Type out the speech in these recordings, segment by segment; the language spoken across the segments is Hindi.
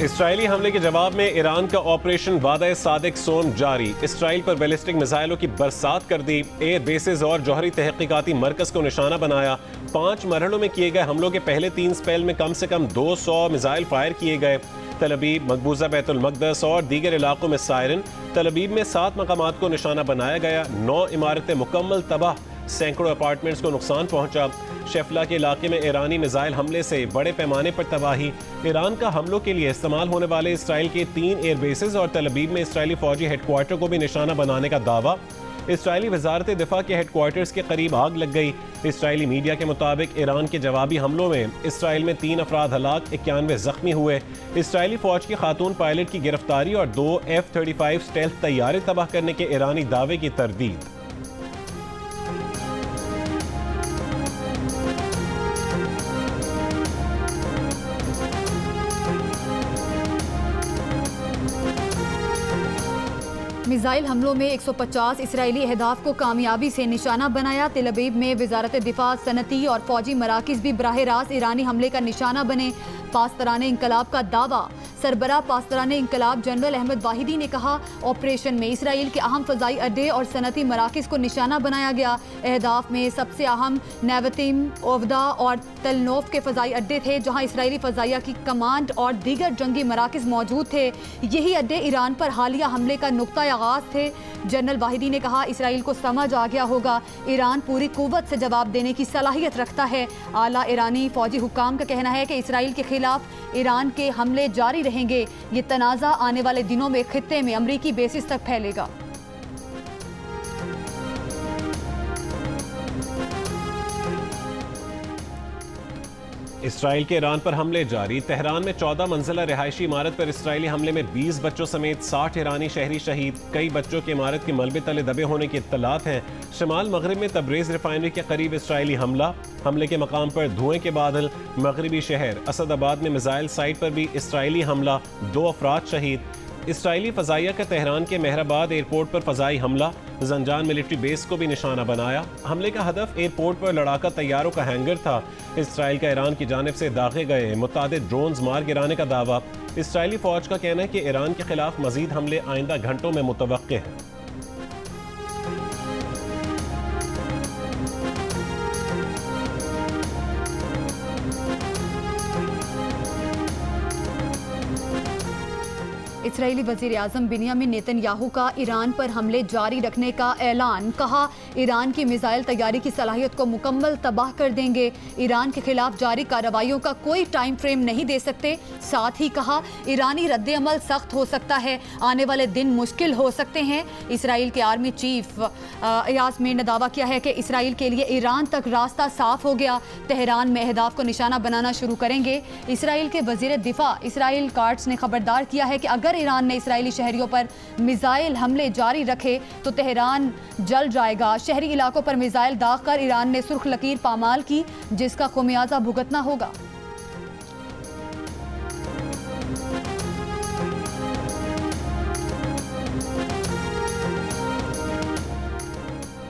इसराइली हमले के जवाब में ईरान का ऑपरेशन वादा सादिक सोम जारी। इसराइल पर बैलिस्टिक मिसाइलों की बरसात कर दी। एयर बेसेस और जौहरी तहकीकाती मरकज को निशाना बनाया। 5 मरहलों में किए गए हमलों के पहले 3 स्पेल में कम से कम 200 मिसाइल फायर किए गए। तल अबीब, मकबूजा बैतुल मकदस और दीगर इलाकों में सायरन। तल अबीब में 7 मकामात को निशाना बनाया गया। 9 इमारतें मुकम्मल तबाह, सैकड़ों अपार्टमेंट्स को नुकसान पहुंचा। शेफला के इलाके में ईरानी मिसाइल हमले से बड़े पैमाने पर तबाही। ईरान का हमलों के लिए इस्तेमाल होने वाले इसराइल के 3 एयर बेसेस और तल अबीब में इसराइली फौजी हेडक्वार्टर को भी निशाना बनाने का दावा। इसराइली वजारत दिफा के हेडक्वार्टर्स के करीब आग लग गई। इसराइली मीडिया के मुताबिक ईरान के जवाबी हमलों में इसराइल में 3 अफराद हलाक, 91 जख्मी हुए। इसराइली फौज की खातून पायलट की गिरफ्तारी और 2 F-35 स्टेल्थ तैयारे तबाह करने के ईरानी दावे की तरदीद। मिसाइल हमलों में 150 इसराइली अहदाफ को कामयाबी से निशाना बनाया। तेल अबीब में वजारत दिफा, सनती और फौजी मराकिज भी बराह रास्त ईरानी हमले का निशाना बने। पासदारान इंकलाब का दावा। सरबराह पासदारान इंकलाब जनरल अहमद वाहिदी ने कहा, ऑपरेशन में इसराइल के अहम फ़ज़ाई अड्डे और सनती मराकिज़ को निशाना बनाया गया। अहदाफ में सबसे अहम नेवतीम, ओवदा और तलनोफ के फ़ज़ाई अड्डे थे, जहाँ इसराइली फ़ज़ाइया की कमांड और दीगर जंगी मराकिज़ मौजूद थे। यही अड्डे ईरान पर हालिया हमले का नुक्ता आगाज़ थे। जनरल वाहिदी ने कहा, इसराइल को समझ आ गया होगा ईरान पूरी कुव्वत से जवाब देने की सलाहियत रखता है। आला ईरानी फौजी हुक्काम का कहना है कि इसराइल के खिलाफ ईरान के हमले जारी रहेंगे। ये तनाज़ा आने वाले दिनों में खित्ते में अमरीकी बेसिस तक फैलेगा। इसराइल के ईरान पर हमले जारी। तेहरान में 14 मंजिला रिहायशी इमारत पर इसराइली हमले में 20 बच्चों समेत 60 ईरानी शहरी शहीद। कई बच्चों की इमारत के मलबे तले दबे होने की इत्तलात हैं। शमाल मगरिब में तब्रेज रिफाइनरी के करीब इसराइली हमले के मकाम पर धुएं के बादल। मगरबी शहर असदाबाद में मिसाइल साइट पर भी इसराइली हमला, 2 अफराद शहीद। इसराइली फ़ज़ाइया का तेहरान के मेहराबाद एयरपोर्ट पर फ़ज़ाई हमला। जंजान मिलिट्री बेस को भी निशाना बनाया। हमले का हदफ एयरपोर्ट पर लड़ाका तैयारों का हैंगर था। इसराइल का ईरान की जानिब से दागे गए मुतादिद ड्रोन्स मार गिराने का दावा। इसराइली फ़ौज का कहना है कि ईरान के खिलाफ मज़ीद हमले आइंदा घंटों में मुतवक्के हैं। इसराइली वज़ीर आज़म बिन्यामिन नेतन्याहू का ईरान पर हमले जारी रखने का ऐलान। कहा, ईरान की मिसाइल तैयारी की सलाहियत को मुकम्मल तबाह कर देंगे। ईरान के खिलाफ जारी कार्रवाइयों का कोई टाइम फ्रेम नहीं दे सकते। साथ ही कहा, ईरानी रद्द-ए-अमल सख्त हो सकता है, आने वाले दिन मुश्किल हो सकते हैं। इसराइल के आर्मी चीफ यासमीन ने दावा किया है कि इसराइल के लिए ईरान तक रास्ता साफ हो गया। तेहरान में अहदाफ को निशाना बनाना शुरू करेंगे। इसराइल के वज़ीर दिफा इसराइल काट्स ने खबरदार किया है कि अगर ईरान ने इसराइली शहरियों पर मिसाइल हमले जारी रखे तो तेहरान जल जाएगा। शहरी इलाकों पर मिसाइल दाग कर ईरान ने सुर्ख लकीर पामाल की, जिसका खुमियाजा भुगतना होगा।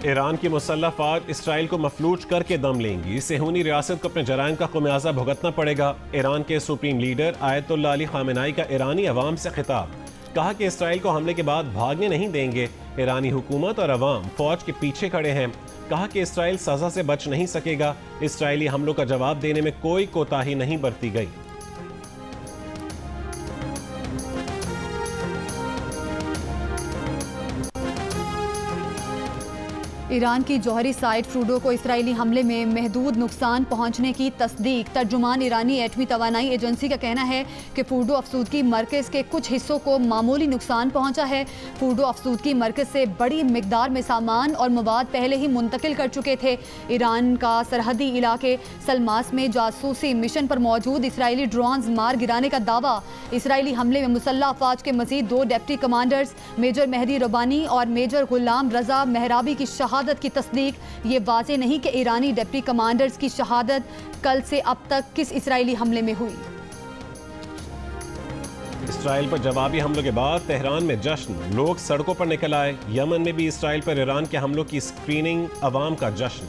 ईरान की मुसल्लह फ़ौज इसराइल को मफलूज करके दम लेंगी। सेहूनी रियासत को अपने जराइम का खुमियाजा भुगतना पड़ेगा। ईरान के सुप्रीम लीडर आयतुल्लाह अली खामेनाई का ईरानी अवाम से खिताब। कहा कि इसराइल को हमले के बाद भागने नहीं देंगे। ईरानी हुकूमत और अवाम फ़ौज के पीछे खड़े हैं। कहा कि इसराइल सज़ा से बच नहीं सकेगा। इसराइली हमलों का जवाब देने में कोई कोताही नहीं बरती गई। ईरान की जौहरी साइट फ्रूडो को इसराइली हमले में महदूद नुकसान पहुंचने की तस्दीक। तर्जुमान ईरानी एटमी तवानाई एजेंसी का कहना है कि फूडो अफसूदगी मरकज़ के कुछ हिस्सों को मामूली नुकसान पहुंचा है। फूडो अफसूदगी मरकज़ से बड़ी मिकदार में सामान और मवाद पहले ही मुंतकिल कर चुके थे। ईरान का सरहदी इलाके सलमास में जासूसी मिशन पर मौजूद इसराइली ड्रोन्स मार गिराने का दावा। इसराइली हमले में मुसल्लह अफवाज के मजीद 2 डिप्टी कमांडर्स मेजर मेहदी रबानी और मेजर गुलाम रजा मेहराबी की शहादत की तस्दीक। ये वाज़ेह नहीं कि ईरानी डिप्टी कमांडर्स की शहादत कल से अब तक किस इसराइली हमले में हुई। इसराइल पर जवाबी हमलों के बाद तेहरान में जश्न, लोग सड़कों पर निकल आए। यमन में भी इसराइल पर ईरान के हमलों की स्क्रीनिंग, अवाम का जश्न।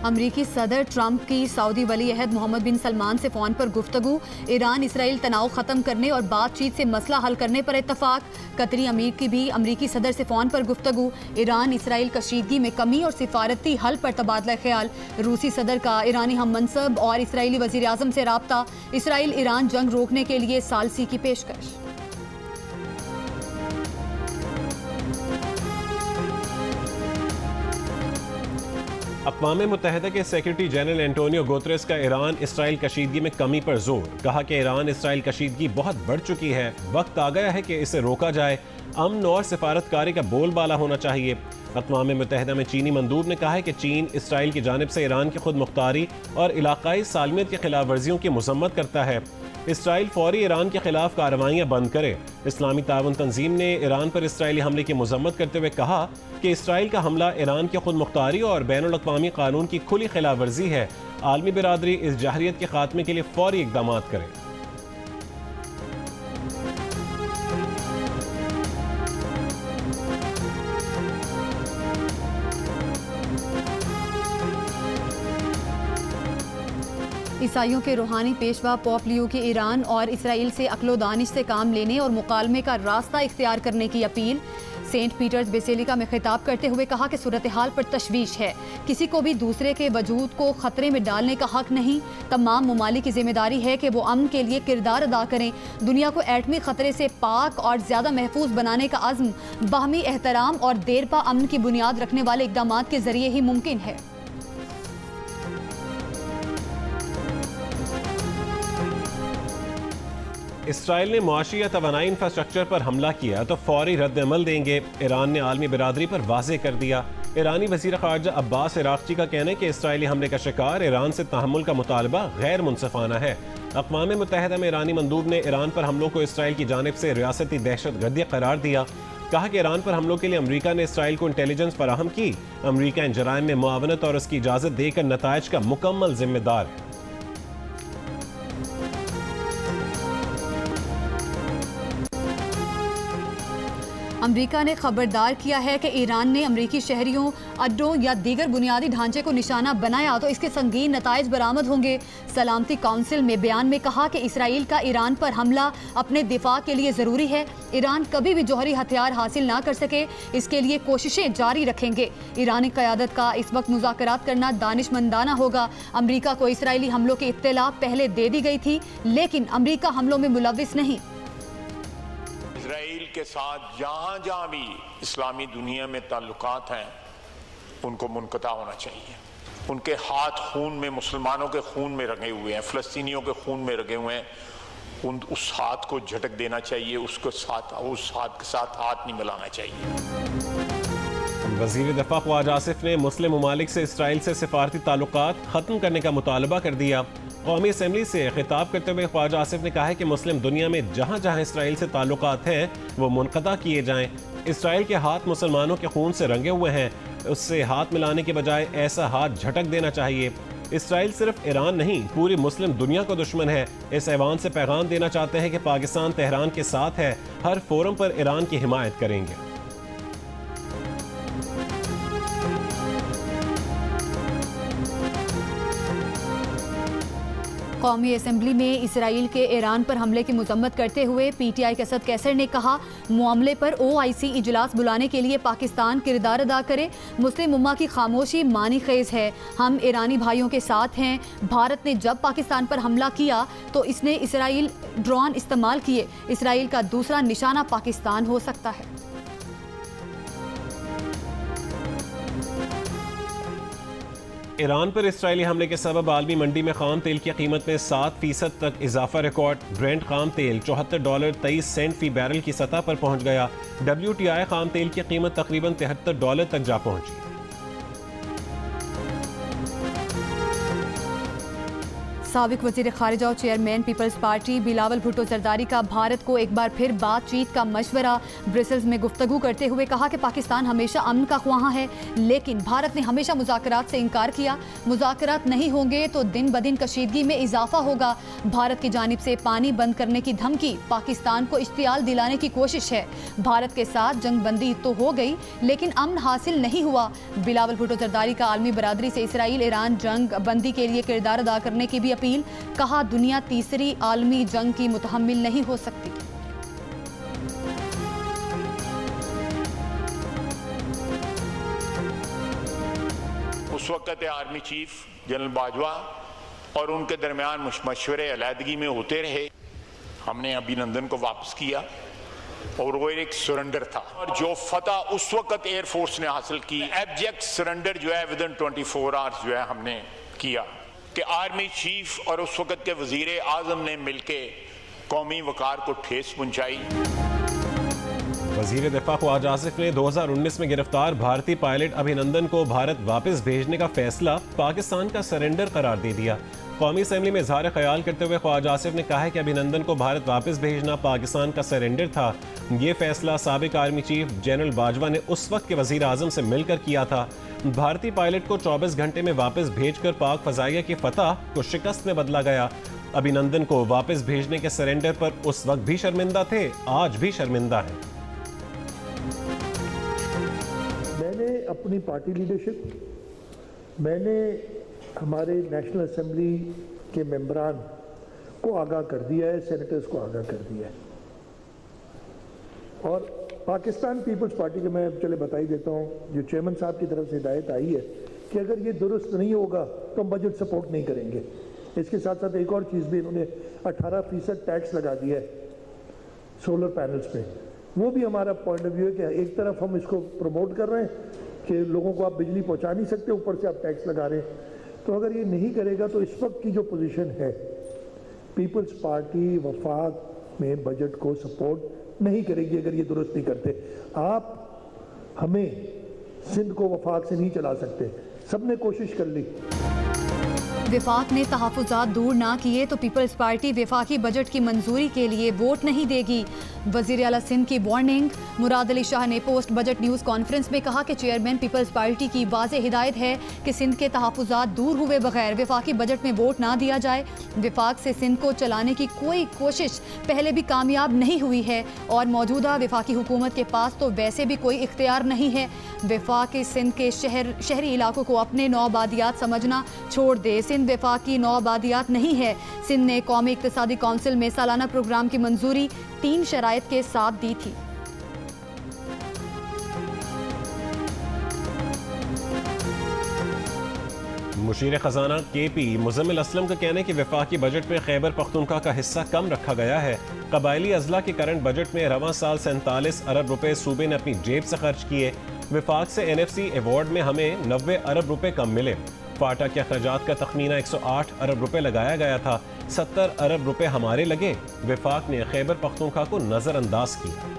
अमरीकी सदर ट्रंप की सऊदी वली अहद मोहम्मद बिन सलमान से फ़ोन पर गुफ्तगू, ईरान इसराइल तनाव ख़त्म करने और बातचीत से मसला हल करने पर इत्तफाक। कतरी अमीर की भी अमरीकी सदर से फ़ोन पर गुफ्तगू, ईरान इसराइल कशीदगी में कमी और सिफारती हल पर तबादला ख्याल। रूसी सदर का ईरानी हम मनसब और इसराइली वज़ीर आज़म से राब्ता, इसराइल ईरान जंग रोकने के लिए सालसी की पेशकश। अक़वाम मुत्तहिदा के सेक्रेटरी जनरल एंटोनियो गुतरेस का ईरान इसराइल कशीदगी में कमी पर जोर, कहा कि ईरान इसराइल कशीदगी बहुत बढ़ चुकी है, वक्त आ गया है कि इसे रोका जाए, अमन और सिफारतकारी का बोलबाला होना चाहिए। अक़वाम मुत्तहिदा में चीनी मंदूब ने कहा है कि चीन इसराइल की जानिब से ईरान की खुद मुख्तारी और इलाकाई सालमियत की खिलाफ वर्जियों की मजम्मत करता है। इसराइल फौरी ईरान के खिलाफ कार्रवाइयाँ बंद करे। इस्लामी ताउन तंजीम ने ईरान पर इसराइली हमले की मजम्मत करते हुए कहा कि इसराइल का हमला ईरान की खुद मुख्तारी और बैनुल-अक़वामी कानून की खुली खिलाफ वर्जी है। आलमी बिरादरी इस जहरियत के खात्मे के लिए फौरी इक़दाम करे। ईसाइयों के रूहानी पेशवा पोप लियो की ईरान और इसराइल से अक्लो दानिश से काम लेने और मुकालमे का रास्ता इख्तियार करने की अपील। सेंट पीटर्स बेसिलिका में खिताब करते हुए कहा कि सूरत हाल पर तशवीश है, किसी को भी दूसरे के वजूद को खतरे में डालने का हक नहीं। तमाम ममालिक की जिम्मेदारी है कि वो अमन के लिए किरदार अदा करें। दुनिया को एटमी खतरे से पाक और ज़्यादा महफूज बनाने का अज़्म बाहमी एहतराम और देरपा अमन की बुनियाद रखने वाले इक़दाम के ज़रिए ही मुमकिन है। इसराइल ने मुआशी या तवानाई इंफ्रास्ट्रक्चर पर हमला किया तो फौरी रद्द अमल देंगे, ईरान ने आलमी बिरादरी पर वाज़ेह कर दिया। ईरानी वज़ीर ख़ारजा अब्बास इराक़ची का कहना है कि इसराइली हमले का शिकार ईरान से तहम्मुल का मुतालबा गैर मुनसिफाना है। अक़वाम मुत्तहिदा में ईरानी मंदूब ने ईरान पर हमलों को इसराइल की जानिब से रियासती दहशतगर्दी करार दिया। कहा कि ईरान पर हमलों के लिए अमरीका ने इसराइल को इंटेलिजेंस फराहम की। अमरीका इन जराइम में मुआवनत और उसकी इजाज़त देकर नताइज का मुकम्मल जिम्मेदार है। अमरीका ने खबरदार किया है कि ईरान ने अमरीकी शहरियों, अड्डों या दीगर बुनियादी ढांचे को निशाना बनाया तो इसके संगीन नताइज बरामद होंगे। सलामती काउंसिल में बयान में कहा कि इसराइल का ईरान पर हमला अपने दिफा के लिए ज़रूरी है। ईरान कभी भी जौहरी हथियार हासिल ना कर सके, इसके लिए कोशिशें जारी रखेंगे। ईरानी क़यादत का इस वक्त मुज़ाकरात करना दानिशमंदाना होगा। अमरीका को इसराइली हमलों की इत्तला पहले दे दी गई थी, लेकिन अमरीका हमलों में मुलव्विस नहीं। इसराइल के साथ जहाँ जहाँ भी इस्लामी दुनिया में ताल्लुकात हैं उनको मुनक़ता होना चाहिए। उनके हाथ खून में, मुसलमानों के खून में रंगे हुए हैं, फ़लस्तीनियों के खून में रंगे हुए हैं। उस हाथ को झटक देना चाहिए, उस हाथ के साथ हाथ नहीं मिलाना चाहिए। वज़ीर दफ़ा ख्वाजा आसिफ ने मुस्लिम ममालिक से इसराइल से सिफारती ताल्लुकात ख़त्म करने का मुतालबा कर दिया। कौमी असम्बली से खिताब करते हुए ख्वाजा आसिफ ने कहा है कि मुस्लिम दुनिया में जहाँ जहाँ इसराइल से ताल्लुकात हैं वो मुनक़ता किए जाएँ। इसराइल के हाथ मुसलमानों के खून से रंगे हुए हैं, उससे हाथ मिलाने के बजाय ऐसा हाथ झटक देना चाहिए। इसराइल सिर्फ ईरान नहीं, पूरी मुस्लिम दुनिया को दुश्मन है। इस ऐवान से पैगाम देना चाहते हैं कि पाकिस्तान तेहरान के साथ है, हर फोरम पर ईरान की हिमायत करेंगे। कौमी असम्बली में इसराइल के ईरान पर हमले की मजम्मत करते हुए PTI के असद कैसर ने कहा, मामले पर OIC इजलास बुलाने के लिए पाकिस्तान किरदार अदा करे। मुस्लिम उम्मा की खामोशी मानी खेज है। हम ईरानी भाइयों के साथ हैं। भारत ने जब पाकिस्तान पर हमला किया तो इसने इसराइल ड्रोन इस्तेमाल किए। इसराइल का दूसरा निशाना पाकिस्तान हो सकता है। ईरान पर इसराइली हमले के सबब आलमी मंडी में खाम तेल की कीमत में 7% तक इजाफा रिकॉर्ड। ब्रेंट खाम तेल $74.23 फी बैरल की सतह पर पहुंच गया। WTI खाम तेल की कीमत तकरीबन $73 तक जा पहुंची। साबिक वज़ीर ख़ारिजा और chairman Peoples Party Bilawal Bhutto Zardari का भारत को एक बार फिर बातचीत का मशवरा। ब्रसेल्स में गुफ्तगू करते हुए कहा कि पाकिस्तान हमेशा अमन का ख्वाहां है, लेकिन भारत ने हमेशा मुज़ाकरात से इनकार किया। मुज़ाकरात नहीं होंगे तो दिन ब दिन कशीदगी में इजाफा होगा। भारत की जानिब से पानी बंद करने की धमकी पाकिस्तान को इश्तियाल दिलाने की कोशिश है। भारत के साथ जंग बंदी तो हो गई, लेकिन अमन हासिल नहीं हुआ। बिलावल भुट्टो जरदारी का आलमी बरादरी से इसराइल ईरान जंग बंदी के लिए किरदार अदा करने की भी अपील। कहा, दुनिया तीसरी आलमी जंग की मुतहम्मिल नहीं हो सकती। उस वक्त आर्मी चीफ जनरल बाजवा और उनके दरमियान मशवरे अलहदगी में होते रहे। हमने अभिनंदन को वापस किया और वो एक सरेंडर था, और जो फतह उस वक्त एयरफोर्स ने हासिल की, एब्जेक्ट सरेंडर जो है विदिन 24 आवर्स जो है हमने किया कि आर्मी चीफ और उस वक्त के वजीर आजम ने मिलके कौमी वकार को ठेस पहुंचाई। वजीर दिफा ख्वाज आसिफ ने 2019 में गिरफ्तार भारतीय पायलट अभिनंदन को भारत वापस भेजने का फैसला पाकिस्तान का सरेंडर करार दे दिया। कौमी असेंबली में इजहार ख्याल करते हुए ख्वाज आसिफ ने कहा है कि अभिनंदन को भारत वापस भेजना पाकिस्तान का सरेंडर था। ये फैसला साबिक आर्मी चीफ जनरल बाजवा ने उस वक्त के वजीर आजम से मिलकर किया था। भारतीय पायलट को 24 घंटे में वापस भेजकर पाक फजाइया की फतह को शिकस्त में बदला गया। अभिनंदन को वापस भेजने के सरेंडर पर उस वक्त भी शर्मिंदा थे, आज भी शर्मिंदा है। मैंने अपनी पार्टी लीडरशिप, मैंने हमारे नेशनल असेंबली के मेंबरान को आगाह कर दिया है, सेनेटर्स को आगाह कर दिया है, और पाकिस्तान पीपल्स पार्टी के मैं चले बता ही देता हूँ, जो चेयरमैन साहब की तरफ से हिदायत आई है कि अगर ये दुरुस्त नहीं होगा तो हम बजट सपोर्ट नहीं करेंगे। इसके साथ साथ एक और चीज़ भी, इन्होंने 18% टैक्स लगा दिया है सोलर पैनल्स पे। वो भी हमारा पॉइंट ऑफ व्यू है कि एक तरफ हम इसको प्रमोट कर रहे हैं कि लोगों को आप बिजली पहुंचा नहीं सकते, ऊपर से आप टैक्स लगा रहे हैं। तो अगर ये नहीं करेगा तो इस वक्त की जो पोजीशन है, पीपल्स पार्टी वफाक में बजट को सपोर्ट नहीं करेगी अगर ये दुरुस्त नहीं करते। आप हमें सिंध को वफाक से नहीं चला सकते, सबने कोशिश कर ली। विफाक ने तहफ़्फ़ुज़ात दूर ना किए तो पीपल्स पार्टी विफाकी बजट की मंजूरी के लिए वोट नहीं देगी। वज़ीर आला सिंध की वार्निंग। मुराद अली शाह ने पोस्ट बजट न्यूज़ कॉन्फ्रेंस में कहा कि चेयरमैन पीपल्स पार्टी की वाज़ेह हिदायत है कि सिंध के तहफ़्फ़ुज़ात दूर हुए बगैर विफाकी बजट में वोट ना दिया जाए। विफाक से सिंध को चलाने की कोई कोशिश पहले भी कामयाब नहीं हुई है और मौजूदा विफाकी हुकूमत के पास तो वैसे भी कोई इख्तियार नहीं है। विफाक सिंध के शहरी इलाकों को अपने नौआबादियात समझना छोड़ दे। सिंध विफाकी नौआबादियात नहीं है। सिंध ने कौमी इक़्तिसादी कौंसिल में सालाना प्रोग्राम की मंजूरी 3 शराइत के साथ दी थी। मुशीर खजाना KP मुज़म्मिल असलम का कहना है कि वफाकी बजट में खैबर पख्तूनख्वा का हिस्सा कम रखा गया है। कबायली अजला के करंट बजट में रवां साल 47 अरब रुपए सूबे ने अपनी जेब से खर्च किए। विफाक से NFC अवार्ड में हमें 90 अरब रुपए कम मिले। फाटा के अखराजात का तखमीना 108 अरब रुपए लगाया गया था, 70 अरब रुपए हमारे लगे। विफाक ने खैबर पख्तूनख्वा को नजरअंदाज किया।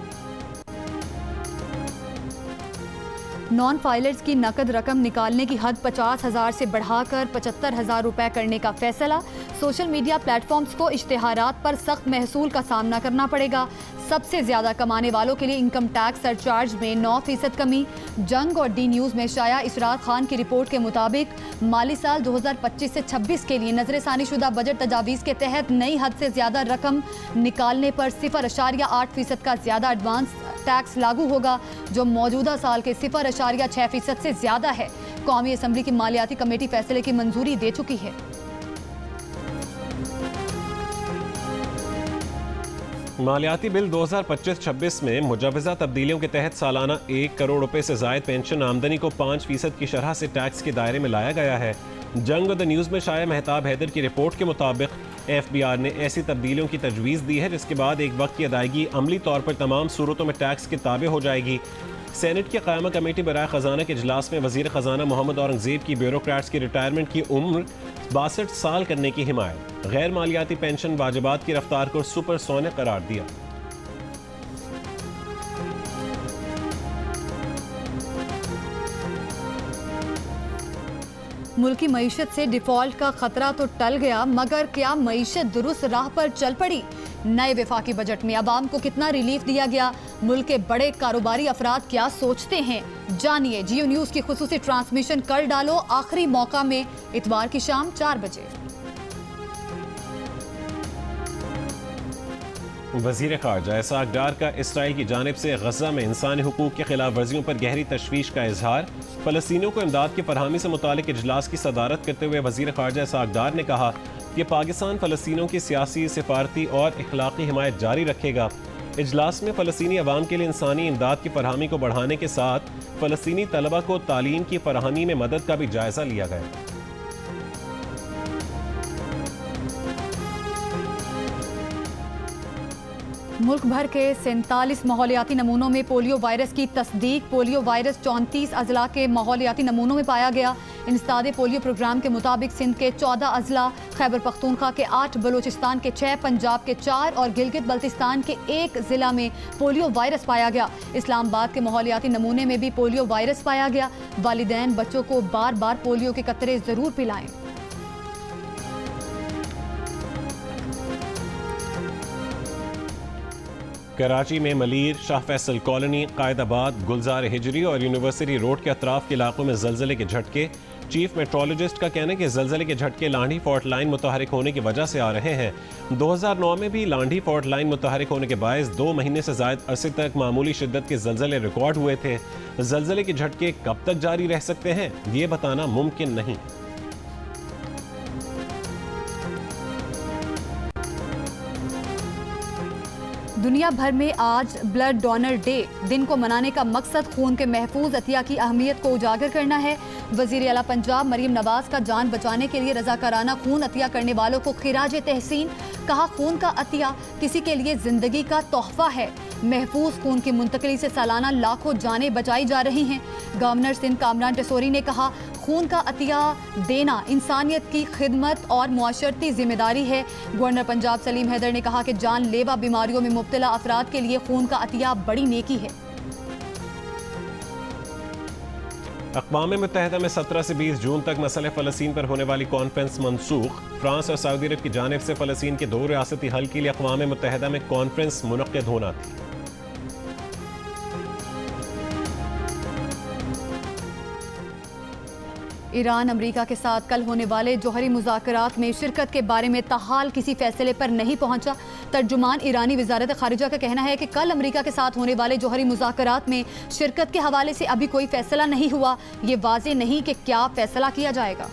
नॉन फाइलर्स की नकद रकम निकालने की हद 50,000 से बढ़ाकर 75,000 रुपए करने का फैसला। सोशल मीडिया प्लेटफॉर्म्स को इश्तिहारात पर सख्त महसूल का सामना करना पड़ेगा। सबसे ज्यादा कमाने वालों के लिए इनकम टैक्स सरचार्ज में 9% कमी। जंग और डी न्यूज़ में शाया इसरात खान की रिपोर्ट के मुताबिक माली साल 2025 से 26 के लिए नजरसानी शुदा बजट तजावीज़ के तहत नई हद से ज्यादा रकम निकालने पर 0.8% का ज्यादा एडवांस टैक्स लागू होगा, जो मौजूदा साल के 0.6% से ज्यादा है। कौमी असम्बली की मालियाती कमेटी फैसले की मंजूरी दे चुकी है। मालियाती बिल 2025-26 में मुजवज़ा तब्दीलियों के तहत सालाना 1 करोड़ रुपए से ज़ायद पेंशन आमदनी को 5% की शरह से टैक्स के दायरे में लाया गया है। जंग द न्यूज़ में शाया मेहताब हैदर की रिपोर्ट के मुताबिक FBR ने ऐसी तब्दीलियों की तजवीज़ दी है जिसके बाद एक वक्त की अदायगी अमली तौर पर तमाम सूरतों में टैक्स के ताबे हो जाएगी। सेनेट की क़यामा कमेटी बराए ख़जाना के इजलास में वज़ीर ख़जाना मोहम्मद औरंगज़ेब की ब्यूरोक्रेट्स की रिटायरमेंट की उम्र 62 साल करने की हिमायत। गैर मालियाती पेंशन वाजिबात की रफ्तार को सुपरसोनिक करार दिया। मुल्की मईशत से डिफॉल्ट का खतरा तो टल गया, मगर क्या मईशत दुरुस्त राह पर चल पड़ी? नए वफाकी बजट में अवाम को कितना रिलीफ दिया गया? मुल्क के बड़े कारोबारी अफराद क्या सोचते हैं? जानिए। जियो न्यूज की खुसूसी ट्रांसमिशन कर डालो आखिरी मौका में इतवार की शाम 4 बजे। वज़ीर ख़ारजा इसहाक़ डार का इसराइल की जानिब से गज़ा में इंसानी हुकूक़ की खिलाफ वर्जियों पर गहरी तशवीश का इजहार। फ़लस्तीनियों को इमदाद की फरहमी से मुतालिक इजलास की सदारत करते हुए वज़ीर ख़ारजा इसहाक़ डार ने कहा कि पाकिस्तान फ़लस्तीनियों की सियासी, सिफारती और इखलाकी हिमायत जारी रखेगा। इजलास में फ़लस्तीनी अवाम के लिए इंसानी इमदाद की फरहमी को बढ़ाने के साथ फ़लस्तीनी तलबा को तालीम की फरहमी में मदद का भी जायज़ा लिया गया। मुल्क भर के 47 माहौलियाती नमूनों में पोलियो वायरस की तस्दीक। पोलियो वायरस 34 अजला के माहौलियाती नमूनों में पाया गया। इंसदादे पोलियो प्रोग्राम के मुताबिक सिंध के 14 अजला, खैबर पख्तूनख्वा के 8, बलूचिस्तान के 6, पंजाब के 4 और गिलगित बल्तिस्तान के 1 जिला में पोलियो वायरस पाया गया। इस्लामाबाद के माहौलियाती नमूने में भी पोलियो वायरस पाया गया। वालिदैन बच्चों को बार बार पोलियो के कतरे जरूर पिलाएं। कराची में मलीर, शाह फैसल कॉलोनी, कायदाबाद, गुलजार हिजरी और यूनिवर्सिटी रोड के अतराफ के इलाकों में जलजले के झटके। चीफ मेट्रोलॉजिस्ट का कहना है कि जलजले के झटके लांढी फॉल्ट लाइन मुतहरिक होने की वजह से आ रहे हैं। 2009 में भी लांढी फॉल्ट लाइन मुतहरिक होने के बायस 2 महीने से ज़ायद अरसे तक मामूली शिद्दत के जलजले रिकॉर्ड हुए थे। जलजले के झटके कब तक जारी रह सकते हैं, ये बताना मुमकिन नहीं। दुनिया भर में आज ब्लड डोनर डे दिन को मनाने का मकसद खून के महफूज अतिया की अहमियत को उजागर करना है। वज़ीर आला पंजाब मरीम नवाज का जान बचाने के लिए रज़ाकाराना खून अतिया करने वालों को खिराज तहसीन। कहा, खून का अतिया किसी के लिए जिंदगी का तोहफा है। महफूज खून की मुंतकली से सालाना लाखों जानें बचाई जा रही हैं। गवर्नर सिंध कामरान टेसोरी ने कहा, खून का अतिया देना इंसानियत की खिदमत और मुआशरती जिम्मेदारी है। गवर्नर पंजाब सलीम हैदर ने कहा कि जानलेवा बीमारियों में मुब्तला अफराद के लिए खून का अतिया बड़ी नेकी है। अक़वाम मुत्तहिदा में 17 से 20 जून तक मसले फ़लस्तीन पर होने वाली कॉन्फ्रेंस मनसूख। फ्रांस और सऊदी अरब की जानिब से फ़लस्तीन के 2 रियासती हल के लिए अक़वाम मुत्तहिदा में कॉन्फ्रेंस मुनक़्क़िद होना थी। ईरान अमेरिका के साथ कल होने वाले जौहरी मुज़ाकरात में शिरकत के बारे में ताहाल किसी फैसले पर नहीं पहुंचा। तर्जुमान ईरानी वज़ारत ख़ारिजा का कहना है कि कल अमेरिका के साथ होने वाले जौहरी मुज़ाकरात में शिरकत के हवाले से अभी कोई फैसला नहीं हुआ। ये वाज़ेह नहीं कि क्या फैसला किया जाएगा।